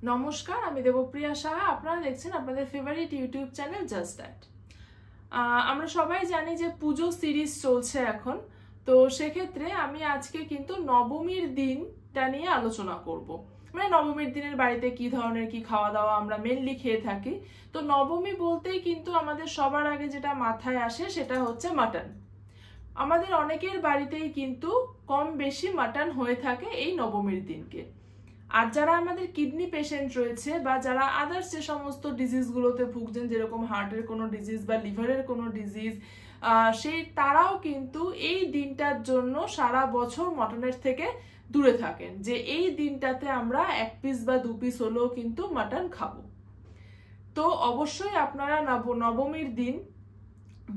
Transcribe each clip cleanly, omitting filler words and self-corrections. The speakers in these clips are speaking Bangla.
নমস্কার, আমি দেবপ্রিয়া সাহা। আপনারা দেখছেন আপনাদের favourite YouTube channel just that. আমরা সবাই জানি যে পুজো সিরিজ চলছে এখন। তো সেক্ষেত্রে আমি আজকে কিন্তু নবমীর দিনটা নিয়ে আলোচনা করব। মানে নবমীর দিনের বাড়িতে কি ধরনের কি খাওয়া দাওয়া আমরা মেনলি খেয়ে থাকি। তো নবমী বলতেই কিন্তু আমাদের সবার আগে যেটা মাথায় আসে সেটা হচ্ছে মাটন। আমাদের অনেকের বাড়িতেই কিন্তু কম বেশি মাটন হয়ে থাকে এই নবমীর দিনকে। আর যারা আমাদের কিডনি পেশেন্ট রয়েছে বা যারা আদার্স যে সমস্ত ডিজিজগুলোতে ভুগছেন, যেরকম হার্টের কোনো ডিজিজ বা লিভারের কোনো ডিজিজ, তারাও কিন্তু এই দিনটার জন্য সারা বছর মটনের থেকে দূরে থাকেন, যে এই দিনটাতে আমরা 1 পিস বা 2 পিস হলেও কিন্তু মাটন খাবো। তো অবশ্যই আপনারা নবমীর দিন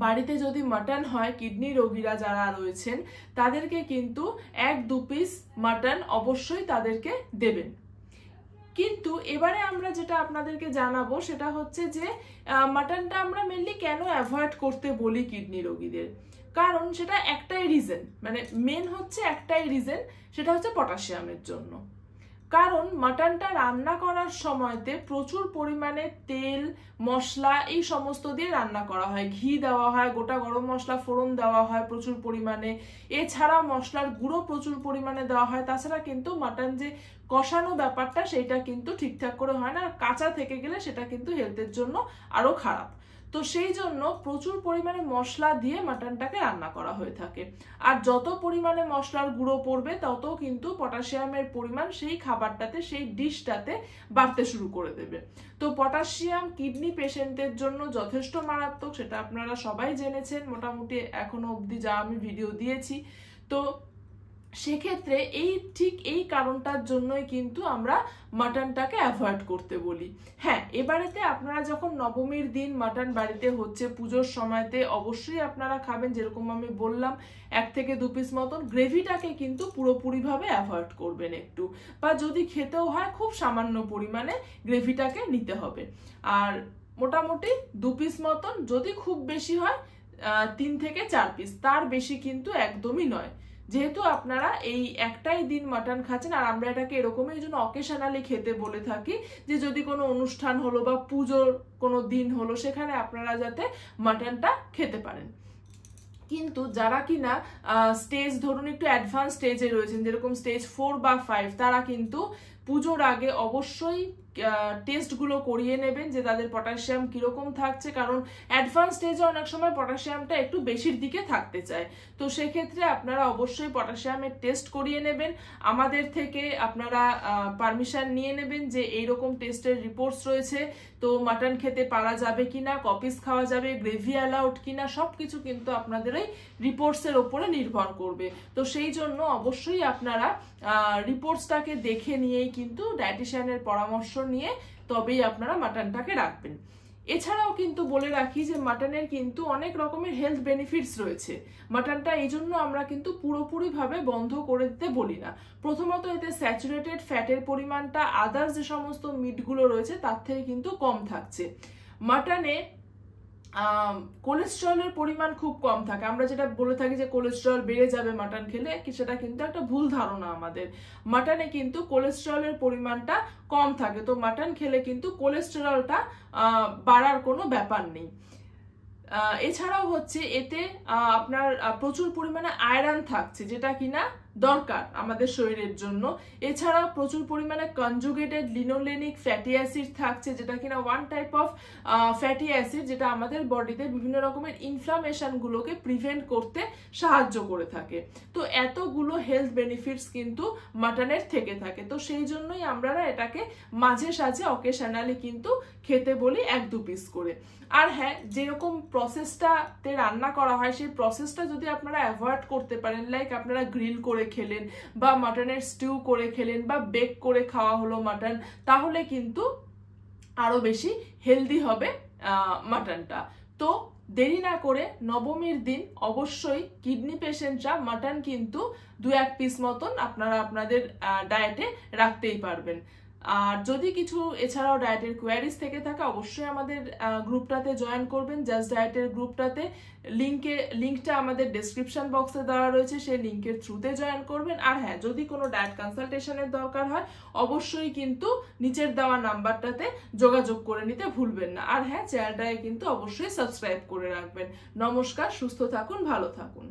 বাড়িতে যদি মাটন হয়, কিডনি রোগীরা যারা রয়েছেন তাদেরকে কিন্তু 1-2 পিস মাটন অবশ্যই তাদেরকে দেবেন। কিন্তু এবারে আমরা যেটা আপনাদেরকে জানাবো সেটা হচ্ছে যে মাটনটা আমরা মেনলি কেন অ্যাভয়েড করতে বলি কিডনি রোগীদের। কারণ সেটা একটাই রিজন, মানে মেন হচ্ছে একটাই রিজন, সেটা হচ্ছে পটাশিয়ামের জন্য। কারণ মাটনটা রান্না করার সময়তে প্রচুর পরিমাণে তেল মশলা এই সমস্ত দিয়ে রান্না করা হয়, ঘি দেওয়া হয়, গোটা গরম মশলা ফোড়ন দেওয়া হয় প্রচুর পরিমাণে, এছাড়া মশলার গুঁড়ো প্রচুর পরিমাণে দেওয়া হয়। তাছাড়া কিন্তু মাটন যে কষানো ব্যাপারটা সেটা কিন্তু ঠিকঠাক করে হয় না, আর কাঁচা থেকে গেলে সেটা কিন্তু হেলথের জন্য আরো খারাপ। তো সেই জন্য প্রচুর পরিমাণে মশলা দিয়ে মাটনটাকে রান্না করা হয়ে থাকে। আর যত পরিমাণে মশলার গুঁড়ো পড়বে তত কিন্তু পটাশিয়ামের পরিমাণ সেই খাবারটাতে, সেই ডিশটাতে বাড়তে শুরু করে দেবে। তো পটাশিয়াম কিডনি পেশেন্টের জন্য যথেষ্ট মারাত্মক, সেটা আপনারা সবাই জেনেছেন মোটামুটি এখনো অবধি যা আমি ভিডিও দিয়েছি। তো সেক্ষেত্রে ঠিক এই কারণটার জন্যই কিন্তু আমরা মাটনটাকে অ্যাভয়েড করতে বলি। হ্যাঁ, এবারেতে আপনারা যখন নবমীর দিন মাটন বাড়িতে হচ্ছে পুজোর সময়তে অবশ্যই আপনারা খাবেন, যেরকম আমি বললাম 1 থেকে 2 পিস মতন। গ্রেভিটাকে কিন্তু পুরোপুরিভাবে অ্যাভয়েড করবেন একটু, বা যদি খেতেও হয় খুব সামান্য পরিমাণে গ্রেভিটাকে নিতে হবে। আর মোটামুটি 2 পিস মতন, যদি খুব বেশি হয় 3 থেকে 4 পিস, তার বেশি কিন্তু একদমই নয়। যেহেতু আপনারা এই একটাই দিন মাটন খাচ্ছেন, আর আমরা এটাকে এরকমই এই জন্য অকেশনালি খেতে বলে থাকি, যে যদি কোনো অনুষ্ঠান হলো বা পুজোর কোনো দিন হলো সেখানে আপনারা যাতে মাটনটা খেতে পারেন। কিন্তু যারা কিনা স্টেজ ধরুন একটু অ্যাডভান্স স্টেজে রয়েছেন, যেরকম স্টেজ 4 বা 5, তারা কিন্তু পুজোর আগে অবশ্যই টেস্টগুলো করিয়ে নেবেন যে তাদের পটাশিয়াম কিরকম থাকছে। কারণ অ্যাডভান্স স্টেজে অনেক সময় পটাশিয়ামটা একটু বেশির দিকে থাকতে চায়। তো সেক্ষেত্রে আপনারা অবশ্যই পটাশিয়ামের টেস্ট করিয়ে নেবেন। আমাদের থেকে আপনারা পারমিশন নিয়ে নেবেন যে এইরকম টেস্টের রিপোর্টস রয়েছে, তো মাটন খেতে পারা যাবে কিনা, কপিস খাওয়া যাবে, গ্রেভি অ্যালাউড কিনা, সবকিছু কিন্তু আপনাদের এই রিপোর্টসের ওপরে নির্ভর করবে। তো সেই জন্য অবশ্যই আপনারা রিপোর্টসটাকে দেখে নিয়েই কিন্তু ডায়েটিশিয়ানের পরামর্শ নিয়ে তবেই আপনারা মাটনটাকে রাখবেন। এছাড়াও কিন্তু বলে রাখি যে মাটনের কিন্তু অনেক রকমের হেলথ বেনিফিটস রয়েছে। মাটনটা এই জন্য আমরা কিন্তু পুরোপুরিভাবে বন্ধ করে দিতে বলি না। প্রথমত, এতে স্যাচুরেটেড ফ্যাটের পরিমাণটা আদার্স যে সমস্ত মিটগুলো রয়েছে তার থেকে কিন্তু কম থাকছে। মাটনে কোলেস্টেরলের পরিমাণ খুব কম থাকে। আমরা যেটা বলে থাকি যে কোলেস্টেরল বেড়ে যাবে মাটন খেলে, সেটা কিন্তু একটা ভুল ধারণা আমাদের। মাটনে কিন্তু কোলেস্টেরলের পরিমাণটা কম থাকে, তো মাটন খেলে কিন্তু কোলেস্টেরলটা বাড়ার কোনো ব্যাপার নেই। এছাড়াও হচ্ছে এতে আপনার প্রচুর পরিমাণে আয়রন থাকছে, যেটা কিনা দরকার আমাদের শরীরের জন্য। এছাড়াও প্রচুর পরিমাণে কনজুগেটেড লিনোলেনিক ফ্যাটি অ্যাসিড থাকছে, যেটা কিনা one type of fatty acid, যেটা আমাদের বডিতে বিভিন্ন রকমের ইনফ্লামেশন গুলোকে প্রিভেন্ট করতে সাহায্য করে থাকে। তো এতগুলো হেলথ বেনিফিটস কিন্তু মাটনের থেকে থাকে। তো সেই জন্যই আমরা এটাকে মাঝে সাঝে অকেশনালি কিন্তু খেতে বলি 1-2 পিস করে। আর হ্যাঁ, যেরকম প্রসেসটাতে রান্না করা হয় সেই প্রসেসটা যদি আপনারা অ্যাভয়েড করতে পারেন, লাইক আপনারা গ্রিল করে খেলেন বা মাটনের স্টিউ করে খেলেন বা বেক করে খাওয়া হলো মাটন, তাহলে কিন্তু আরো বেশি হেলদি হবে মাটনটা। তো দেরি না করে নবমীর দিন অবশ্যই কিডনি পেশেন্টরা মাটন কিন্তু 2-1 পিস মতন আপনারা আপনাদের ডায়েটে রাখতেই পারবেন। আর যদি কিছু এছাড়াও ডায়েটের কোয়ারিজ থেকে থাকে অবশ্যই আমাদের গ্রুপটাতে জয়েন করবেন। জাস্ট ডায়েটের গ্রুপটাতে লিঙ্কটা আমাদের ডেসক্রিপশন বক্সে দেওয়া রয়েছে, সেই লিঙ্কের থ্রুতে জয়েন করবেন। আর হ্যাঁ, যদি কোনো ডায়েট কনসালটেশনের দরকার হয় অবশ্যই কিন্তু নিচের দেওয়া নাম্বারটাতে যোগাযোগ করে নিতে ভুলবেন না। আর হ্যাঁ, চ্যানেলটাকে কিন্তু অবশ্যই সাবস্ক্রাইব করে রাখবেন। নমস্কার, সুস্থ থাকুন, ভালো থাকুন।